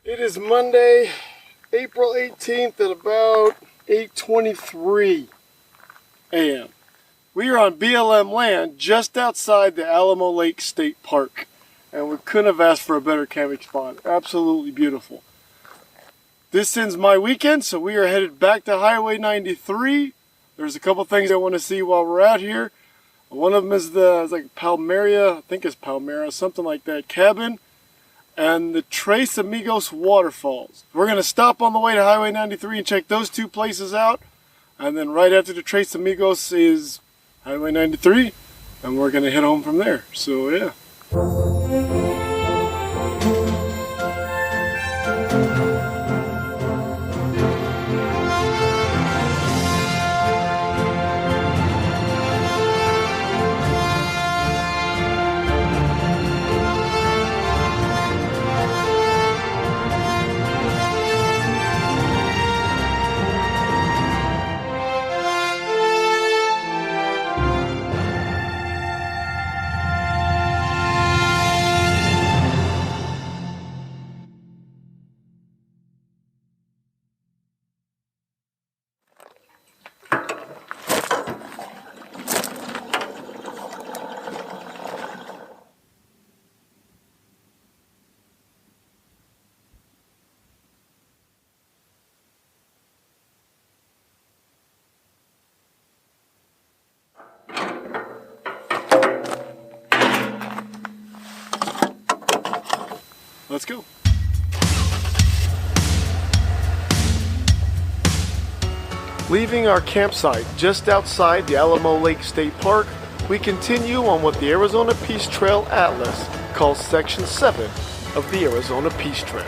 It is Monday, April 18th at about 8:23 a.m. We are on BLM land just outside the Alamo Lake State Park, and we couldn't have asked for a better camping spot. Absolutely beautiful. This ends my weekend, so we are headed back to Highway 93. There's a couple things I want to see while we're out here. One of them is like Palmerita, I think it's Palmera, something like that, cabin, and the Tres Amigos Waterfalls. We're going to stop on the way to Highway 93 and check those two places out. And then right after the Tres Amigos is Highway 93, and we're going to head home from there. So yeah. Let's go. Leaving our campsite just outside the Alamo Lake State Park, we continue on what the Arizona Peace Trail Atlas calls Section 7 of the Arizona Peace Trail.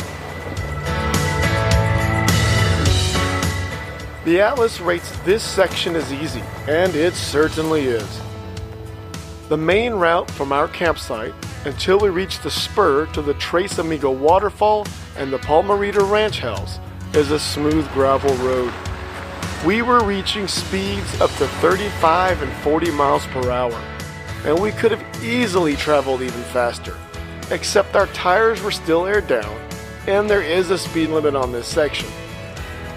The Atlas rates this section as easy, and it certainly is. The main route from our campsite until we reach the spur to the Tres Amigo Waterfall and the Palmerita Ranch House is a smooth gravel road. We were reaching speeds up to 35 and 40 miles per hour, and we could have easily traveled even faster, except our tires were still aired down, and there is a speed limit on this section.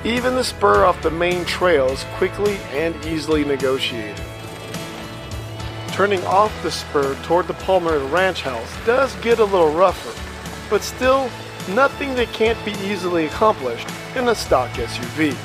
Even the spur off the main trail is quickly and easily negotiated. Turning off the spur toward the Palmerita Ranch House does get a little rougher, but still nothing that can't be easily accomplished in a stock SUV.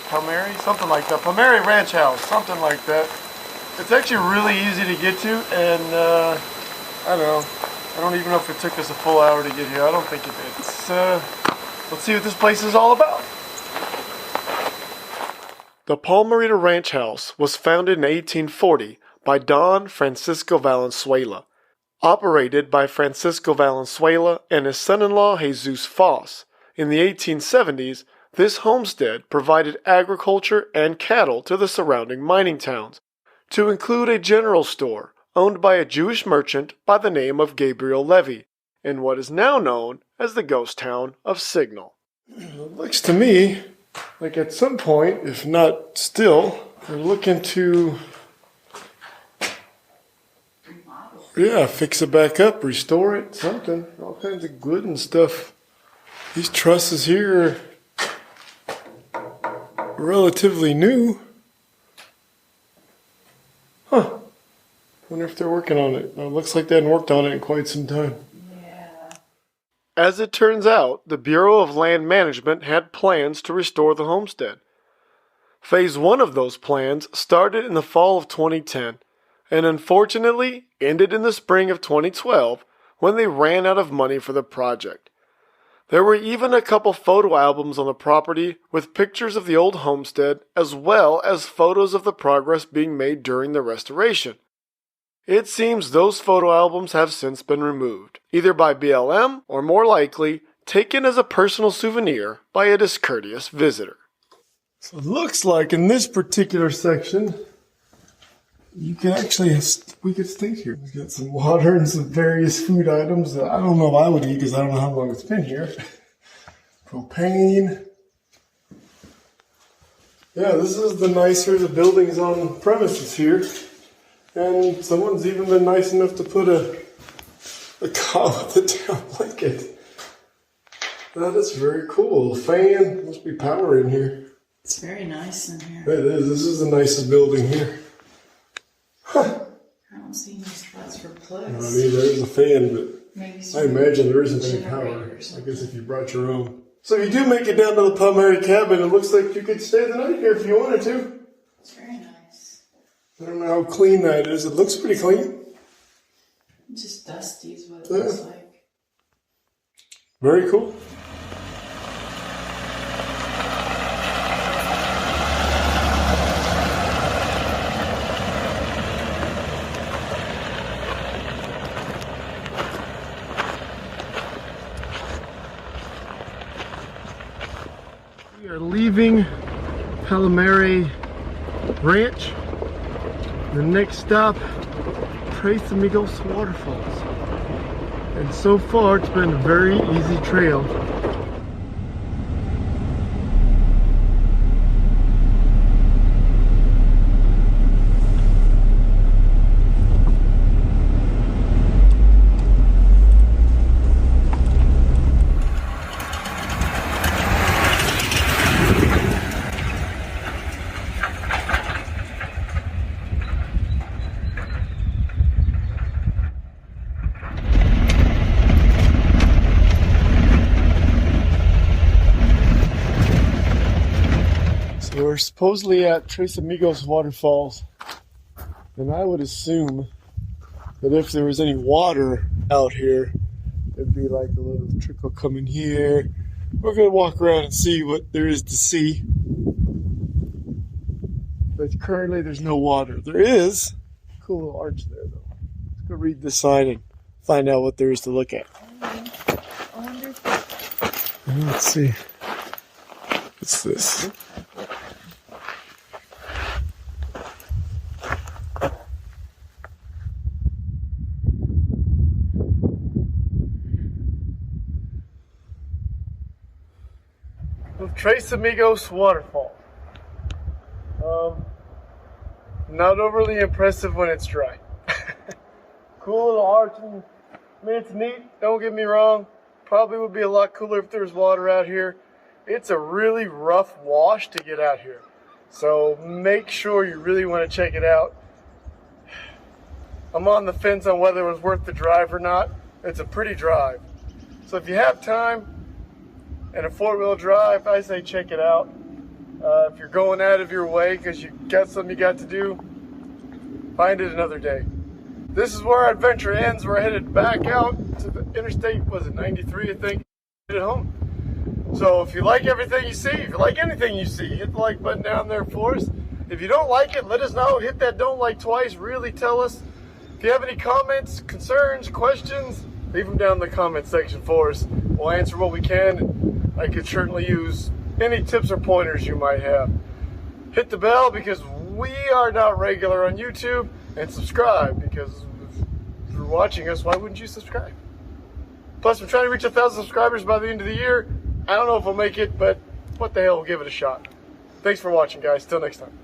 Palmeri, something like that. Palmeri Ranch House, something like that. It's actually really easy to get to, and I don't know. I don't even know if it took us a full hour to get here. I don't think it did. Let's see what this place is all about. The Palmerita Ranch House was founded in 1840 by Don Francisco Valenzuela, operated by Francisco Valenzuela and his son-in-law Jesus Foss. In the 1870s, this homestead provided agriculture and cattle to the surrounding mining towns, to include a general store owned by a Jewish merchant by the name of Gabriel Levy, in what is now known as the ghost town of Signal. It looks to me like at some point, if not still, they're looking to fix it back up, restore it, something, all kinds of good and stuff. These trusses here are relatively new. Huh. Wonder if they're working on it. It looks like they hadn't worked on it in quite some time. Yeah. As it turns out, the Bureau of Land Management had plans to restore the homestead. Phase 1 of those plans started in the fall of 2010, and unfortunately ended in the spring of 2012 when they ran out of money for the project. There were even a couple photo albums on the property with pictures of the old homestead as well as photos of the progress being made during the restoration. It seems those photo albums have since been removed, either by BLM or more likely, taken as a personal souvenir by a discourteous visitor. So it looks like in this particular section, you can actually, we could stay here. We've got some water and some various food items that I don't know if I would eat because I don't know how long it's been here. Propane. Yeah, this is the nicer the buildings on premises here. And someone's even been nice enough to put a cot with a down blanket. That is very cool. Fan, must be power in here. It's very nice in here. It is. This is the nicest building here. Huh. I don't see any spots for plugs. I mean, there is a fan, but maybe I imagine there isn't any power. I guess if you brought your own. So if you do make it down to the Palmerita cabin, it looks like you could stay the night here if you wanted to. It's very nice. I don't know how clean that is. It looks pretty clean. Just dusty is what it looks like. Very cool. We are leaving Palmerita Ranch. The next stop, Amigos Waterfalls. And so far it's been a very easy trail. We're supposedly at Amigos Waterfalls, and I would assume that if there was any water out here, it'd be like a little trickle coming here. We're going to walk around and see what there is to see. But currently there's no water. There is a cool little arch there though. Let's go read this sign and find out what there is to look at. Let's see. What's this? Amigos Waterfall. Not overly impressive when it's dry. Cool little arch. I mean, it's neat, don't get me wrong. Probably would be a lot cooler if there was water out here. It's a really rough wash to get out here. So make sure you really want to check it out. I'm on the fence on whether it was worth the drive or not. It's a pretty drive. So if you have time, and a four-wheel drive, I say check it out. If you're going out of your way because you got something you got to do, find it another day. This is where our adventure ends. We're headed back out to the interstate, was it 93, I think, at home. So if you like everything you see, if you like anything you see, hit the like button down there for us. If you don't like it, let us know. Hit that don't like twice. Really tell us. If you have any comments, concerns, questions, leave them down in the comment section for us. We'll answer what we can. I could certainly use any tips or pointers you might have. Hit the bell because we are not regular on YouTube, and subscribe because if you're watching us, why wouldn't you subscribe? Plus, we're trying to reach 1,000 subscribers by the end of the year. I don't know if we'll make it, but what the hell, we'll give it a shot. Thanks for watching, guys. Till next time.